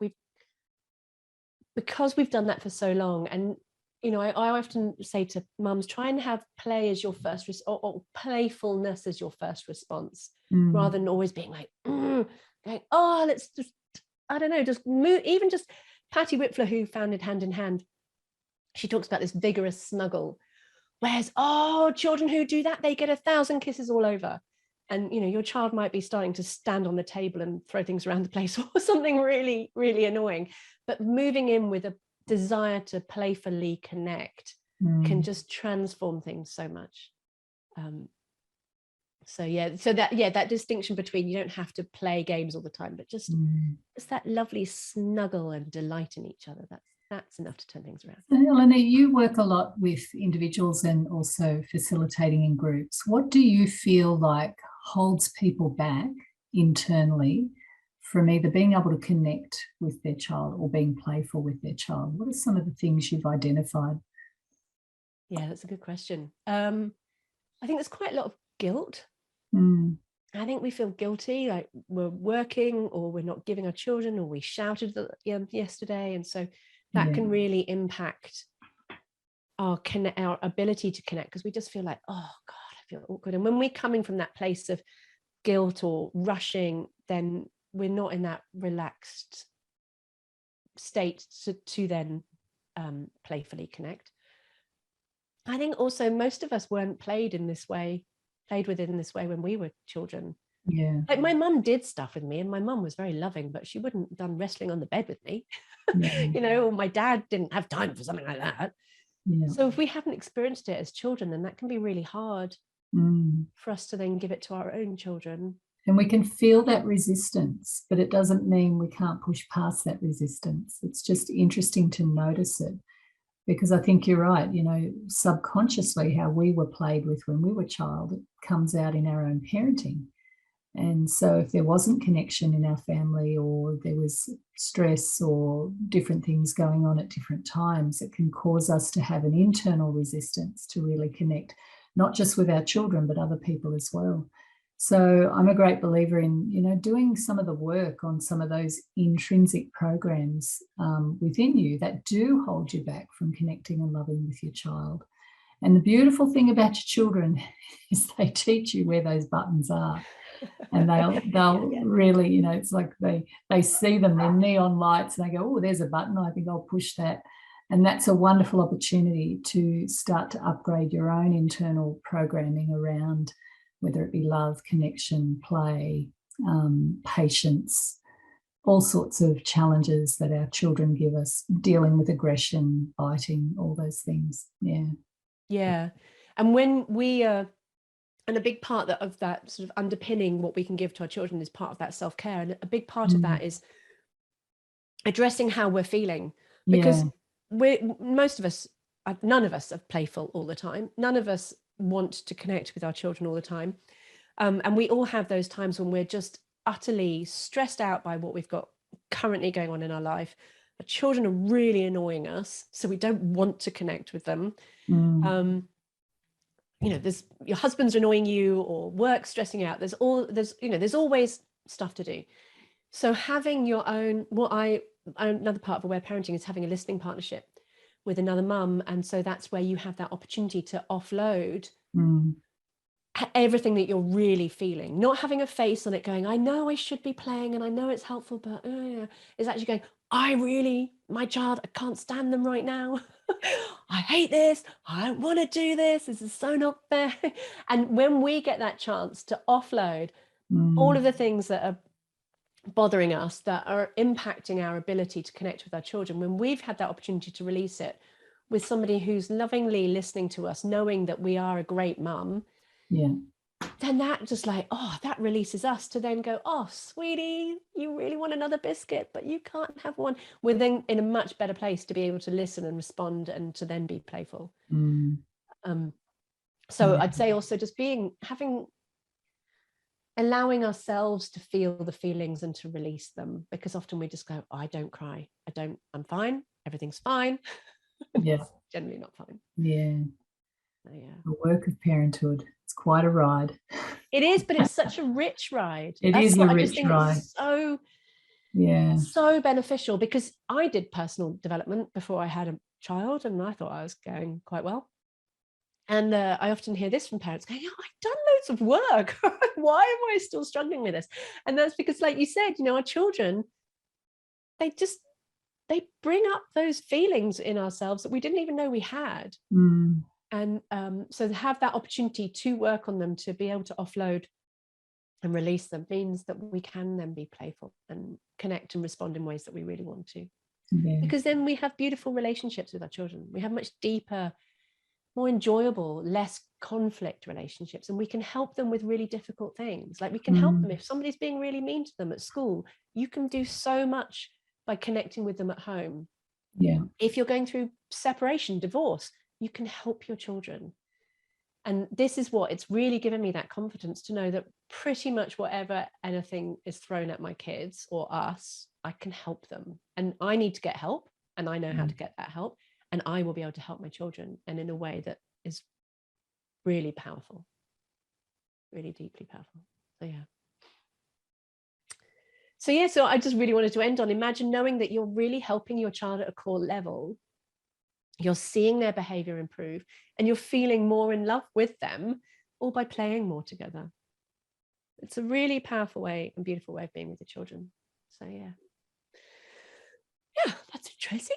because we've done that for so long. And I often say to mums, try and have play as your first or playfulness as your first response, rather than always being like, going, oh, let's just, I don't know, just move. Even just Patty Whitfler, who founded Hand in Hand, she talks about this vigorous snuggle, whereas, children who do that, they get 1,000 kisses all over. And, your child might be starting to stand on the table and throw things around the place or something really, really annoying. But moving in with a desire to playfully connect can just transform things so much. That distinction between, you don't have to play games all the time, but just that lovely snuggle and delight in each other. That's enough to turn things around. So, Helena, you work a lot with individuals and also facilitating in groups. What do you feel like holds people back internally from either being able to connect with their child or being playful with their child? What are some of the things you've identified? Yeah, that's a good question. I think there's quite a lot of guilt. I think we feel guilty, like we're working or we're not giving our children, or we shouted yesterday. And so that can really impact our ability to connect, because we just feel like, oh God, I feel awkward. And when we're coming from that place of guilt or rushing, then we're not in that relaxed state to then playfully connect. I think also most of us weren't played with in this way when we were children. Like, my mum did stuff with me, and my mum was very loving, but she wouldn't have done wrestling on the bed with me. Or my dad didn't have time for something like that. So if we haven't experienced it as children, then that can be really hard for us to then give it to our own children. And we can feel that resistance, but it doesn't mean we can't push past that resistance. It's just interesting to notice it, because I think you're right, subconsciously how we were played with when we were child, it comes out in our own parenting. And so if there wasn't connection in our family, or there was stress or different things going on at different times, it can cause us to have an internal resistance to really connect, not just with our children, but other people as well. So I'm a great believer in, doing some of the work on some of those intrinsic programs within you that do hold you back from connecting and loving with your child. And the beautiful thing about your children is they teach you where those buttons are. And they'll really, it's like they see them, they're neon lights, and they go, oh, there's a button, I think I'll push that. And that's a wonderful opportunity to start to upgrade your own internal programming around whether it be love, connection, play, patience, all sorts of challenges that our children give us, dealing with aggression, biting, all those things. Yeah. Yeah. And when we and a big part of that sort of underpinning what we can give to our children is part of that self-care. And a big part of that is addressing how we're feeling, because most of us, none of us are playful all the time. None of us want to connect with our children all the time. And we all have those times when we're just utterly stressed out by what we've got currently going on in our life. Our children are really annoying us, so we don't want to connect with them. There's your husband's annoying you, or work stressing out. There's always stuff to do. So having your own, another part of aware parenting is having a listening partnership with another mum. And so that's where you have that opportunity to offload everything that you're really feeling, not having a face on it going, I know I should be playing and I know it's helpful, but it's actually going, my child, I can't stand them right now. I hate this. I don't want to do this. This is so not fair. And when we get that chance to offload all of the things that are bothering us, that are impacting our ability to connect with our children, when we've had that opportunity to release it with somebody who's lovingly listening to us, knowing that we are a great mum, then that just that releases us to then go, oh, sweetie, you really want another biscuit, but you can't have one. We're then in a much better place to be able to listen and respond and to then be playful. So I'd say also just allowing ourselves to feel the feelings and to release them, because often we just go, I don't cry. I'm fine. Everything's fine. Yeah. Generally not fine. Yeah. The work of parenthood. It's quite a ride. It is, but it's such a rich ride. It is a rich ride. So beneficial, because I did personal development before I had a child, and I thought I was going quite well. And I often hear this from parents going, I've done loads of work. Why am I still struggling with this? And that's because, like you said, our children, they bring up those feelings in ourselves that we didn't even know we had. And so to have that opportunity to work on them, to be able to offload and release them, means that we can then be playful and connect and respond in ways that we really want to. Because then we have beautiful relationships with our children. We have much deeper, more enjoyable, less conflict relationships, and we can help them with really difficult things. Like we can help them if somebody's being really mean to them at school. You can do so much by connecting with them at home. If you're going through separation, divorce, you can help your children. And this is what it's really given me, that confidence to know that pretty much whatever anything is thrown at my kids or us, I can help them. And I need to get help, and I know how to get that help. And I will be able to help my children, and in a way that is really powerful, really deeply powerful. So I just really wanted to end on, imagine knowing that you're really helping your child at a core level. You're seeing their behavior improve, and you're feeling more in love with them, all by playing more together. It's a really powerful way and beautiful way of being with your children. So that's it, Tracy.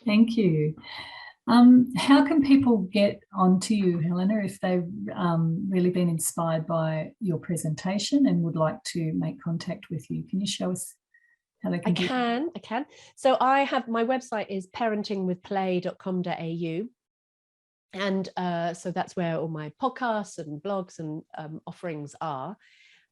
Thank you. How can people get onto you, Helena, if they've really been inspired by your presentation and would like to make contact with you? Can you show us how they can? I can. So I have, my website is parentingwithplay.com.au. And so that's where all my podcasts and blogs and offerings are.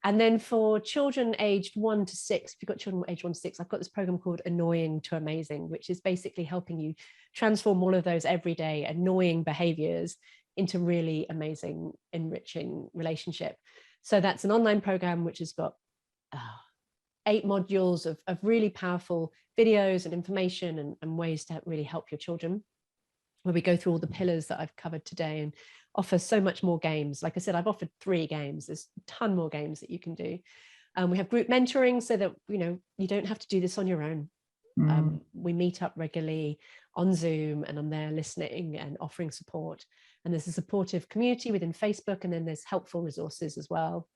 And then for children aged 1 to 6, if you've got children aged 1 to 6, I've got this program called Annoying to Amazing, which is basically helping you transform all of those everyday annoying behaviors into really amazing, enriching relationship. So that's an online program which has got 8 modules of really powerful videos and information and ways to really help your children, where we go through all the pillars that I've covered today. And offers so much more games. Like I said, I've offered 3 games. There's a ton more games that you can do. We have group mentoring so that, you don't have to do this on your own. We meet up regularly on Zoom, and I'm there listening and offering support. And there's a supportive community within Facebook, and then there's helpful resources as well.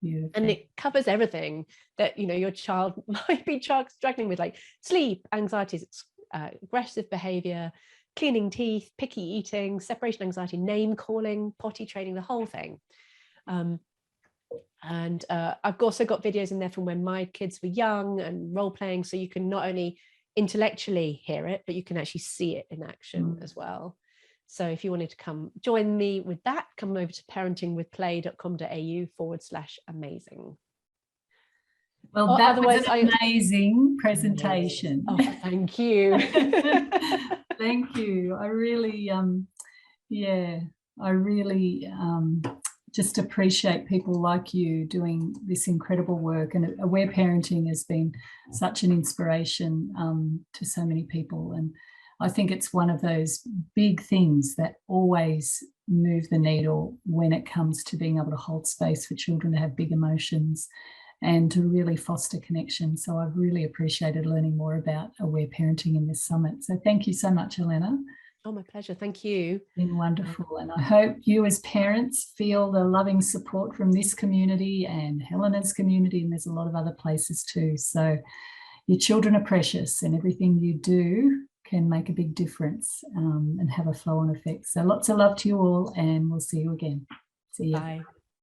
Beautiful. And it covers everything that, your child might be struggling with, like sleep, anxieties, aggressive behavior, cleaning teeth, picky eating, separation anxiety, name calling, potty training, the whole thing. And I've also got videos in there from when my kids were young and role playing, so you can not only intellectually hear it, but you can actually see it in action as well. So if you wanted to come join me with that, come over to parentingwithplay.com.au/amazing. Well, that was an amazing presentation. Oh, thank you. Thank you. I really, just appreciate people like you doing this incredible work. And aware parenting has been such an inspiration to so many people. And I think it's one of those big things that always move the needle when it comes to being able to hold space for children to have big emotions and to really foster connection. So I've really appreciated learning more about aware parenting in this summit. So thank you so much, Helena. Oh, my pleasure. Thank you. It's been wonderful. And I hope you as parents feel the loving support from this community and Helena's community, and there's a lot of other places too. So your children are precious, and everything you do can make a big difference and have a flow-on effect. So lots of love to you all, and we'll see you again. See you. Bye.